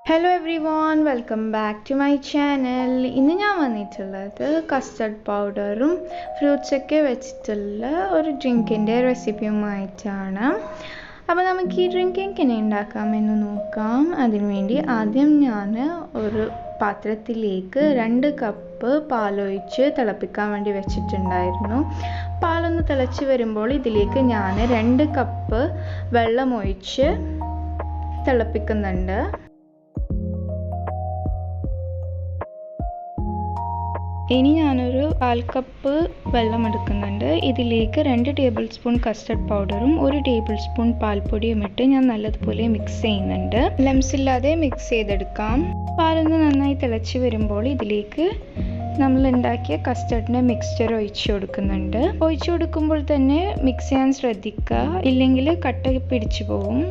Hello everyone, welcome back to my channel. ഇന്ന് ഞാൻ വന്നിട്ടുള്ളത് കസ്റ്റർഡ് പൗഡറും ഫ്രൂട്ട്സ് ഒക്കെ വെച്ചിട്ടുള്ള ഒരു ഡ്രിങ്കിൻ്റെ റെസിപ്പിയുമായിട്ടാണ്. അപ്പോൾ നമുക്ക് ഈ ഡ്രിങ്ക് എങ്ങനെ ഉണ്ടാക്കാമെന്ന് നോക്കാം. അതിനുവേണ്ടി ആദ്യം ഞാൻ ഒരു പാത്രത്തിലേക്ക് 2 കപ്പ് പാലൊഴിച്ച് തിളപ്പിക്കാൻ വേണ്ടി വെച്ചിട്ടുണ്ടായിരുന്നു. പാലൊന്ന് തിളച്ച് വരുമ്പോൾ ഇതിലേക്ക് ഞാൻ 2 കപ്പ് വെള്ളം ഒഴിച്ച് തിളപ്പിക്കുന്നുണ്ട്. ഇനി ഞാനൊരു 1/4 കപ്പ് വെള്ളം എടുക്കുന്നുണ്ട്. ഇതിലേക്ക് 2 ടേബിൾ സ്പൂൺ കസ്റ്റർഡ് പൗഡറും 1 ടേബിൾ സ്പൂൺ പാൽപ്പൊടിയും ഇട്ട് ഞാൻ നല്ലതുപോലെ മിക്സ് ചെയ്യുന്നുണ്ട്. ലംസ് ഇല്ലാതെ മിക്സ് ചെയ്തെടുക്കാം. പാലൊന്ന് നന്നായി തിളച്ച് വരുമ്പോൾ ഇതിലേക്ക് നമ്മൾ ഉണ്ടാക്കിയ കസ്റ്റർഡിൻ്റെ മിക്സ്ചർ ഒഴിച്ചു കൊടുക്കുന്നുണ്ട്. ഒഴിച്ചു കൊടുക്കുമ്പോൾ തന്നെ മിക്സ് ചെയ്യാൻ ശ്രദ്ധിക്കുക, ഇല്ലെങ്കിൽ കട്ട പിടിച്ചു പോകും.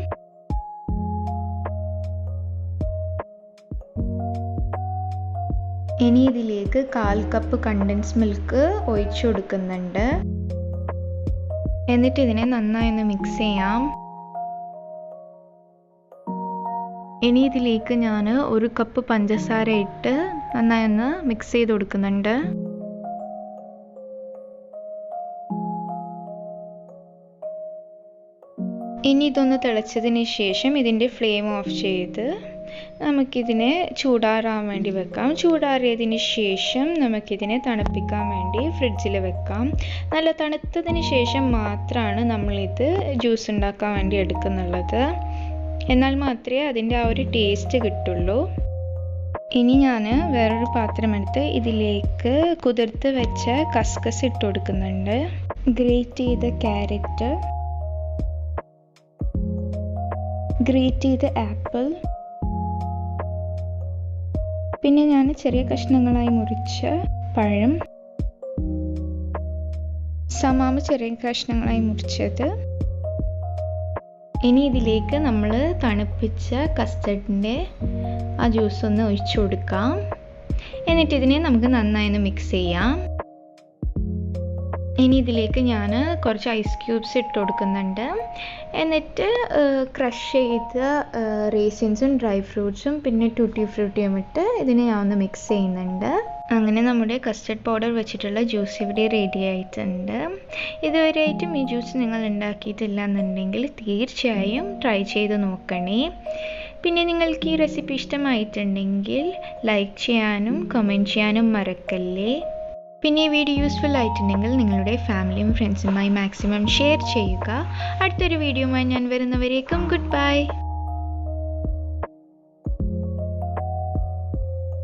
ഇനി ഇതിലേക്ക് 1/4 കപ്പ് കണ്ടൻസ് മിൽക്ക് ഒഴിച്ചു കൊടുക്കുന്നുണ്ട്. എന്നിട്ട് ഇതിനെ നന്നായി ഒന്ന് മിക്സ് ചെയ്യാം. ഇനി ഇതിലേക്ക് ഞാൻ 1 കപ്പ് പഞ്ചസാര ഇട്ട് നന്നായി ഒന്ന് മിക്സ് ചെയ്ത് കൊടുക്കുന്നുണ്ട്. ഇനി ഇതൊന്ന് തിളച്ചതിന് ശേഷം ഇതിൻ്റെ ഫ്ലെയിം ഓഫ് ചെയ്ത് നമുക്കിതിനെ ചൂടാറാൻ വേണ്ടി വെക്കാം. ചൂടാറിയതിന് ശേഷം നമുക്കിതിനെ തണുപ്പിക്കാൻ വേണ്ടി ഫ്രിഡ്ജിൽ വെക്കാം. നല്ല തണുത്തതിന് ശേഷം മാത്രമാണ് നമ്മളിത് ജ്യൂസ് ഉണ്ടാക്കാൻ വേണ്ടി എടുക്കുന്നുള്ളത്. എന്നാൽ മാത്രമേ അതിൻ്റെ ആ ഒരു ടേസ്റ്റ് കിട്ടുള്ളൂ. ഇനി ഞാൻ വേറൊരു പാത്രമെടുത്ത് ഇതിലേക്ക് കുതിർത്ത് വെച്ച കസ്കസ് ഇട്ട് കൊടുക്കുന്നുണ്ട്. ഗ്രേറ്റ് ചെയ്ത ക്യാരറ്റ്, ഗ്രേറ്റ് ചെയ്ത ആപ്പിൾ, പിന്നെ ഞാൻ ചെറിയ കഷ്ണങ്ങളായി മുറിച്ച പഴം, സമാമ ചെറിയ കഷ്ണങ്ങളായി മുറിച്ചത്. ഇനി ഇതിലേക്ക് നമ്മൾ തണുപ്പിച്ച കസ്റ്റർഡിൻ്റെ ആ ജ്യൂസ് ഒന്ന് ഒഴിച്ചു കൊടുക്കാം. എന്നിട്ട് ഇതിനെ നമുക്ക് നന്നായി ഒന്ന് മിക്സ് ചെയ്യാം. ഇനി ഇതിലേക്ക് ഞാൻ കുറച്ച് ഐസ് ക്യൂബ്സ് ഇട്ട് കൊടുക്കുന്നുണ്ട്. എന്നിട്ട് ക്രഷ് ചെയ്ത റേസിൻസും ഡ്രൈ ഫ്രൂട്ട്സും പിന്നെ ടൂട്ടി ഫ്രൂട്ടിയും ഇട്ട് ഇതിനെ ഞാൻ ഒന്ന് മിക്സ് ചെയ്യുന്നുണ്ട്. അങ്ങനെ നമ്മുടെ കസ്റ്റർഡ് പൗഡർ വെച്ചിട്ടുള്ള ജ്യൂസ് ഇവിടെ റെഡി ആയിട്ടുണ്ട്. ഇതുവരെയായിട്ടും ഈ ജ്യൂസ് നിങ്ങൾ ഉണ്ടാക്കിയിട്ടില്ല എന്നുണ്ടെങ്കിൽ തീർച്ചയായും ട്രൈ ചെയ്ത് നോക്കണേ. പിന്നെ നിങ്ങൾക്ക് ഈ റെസിപ്പി ഇഷ്ടമായിട്ടുണ്ടെങ്കിൽ ലൈക്ക് ചെയ്യാനും കമൻറ്റ് ചെയ്യാനും മറക്കല്ലേ. പിന്നെ ഈ വീഡിയോ യൂസ്ഫുൾ ആയിട്ടുണ്ടെങ്കിൽ നിങ്ങളുടെ ഫാമിലിയും ഫ്രണ്ട്സുമായി മാക്സിമം ഷെയർ ചെയ്യുക. അടുത്തൊരു വീഡിയോയുമായി ഞാൻ വരുന്നവരേക്കും ഗുഡ് ബൈ.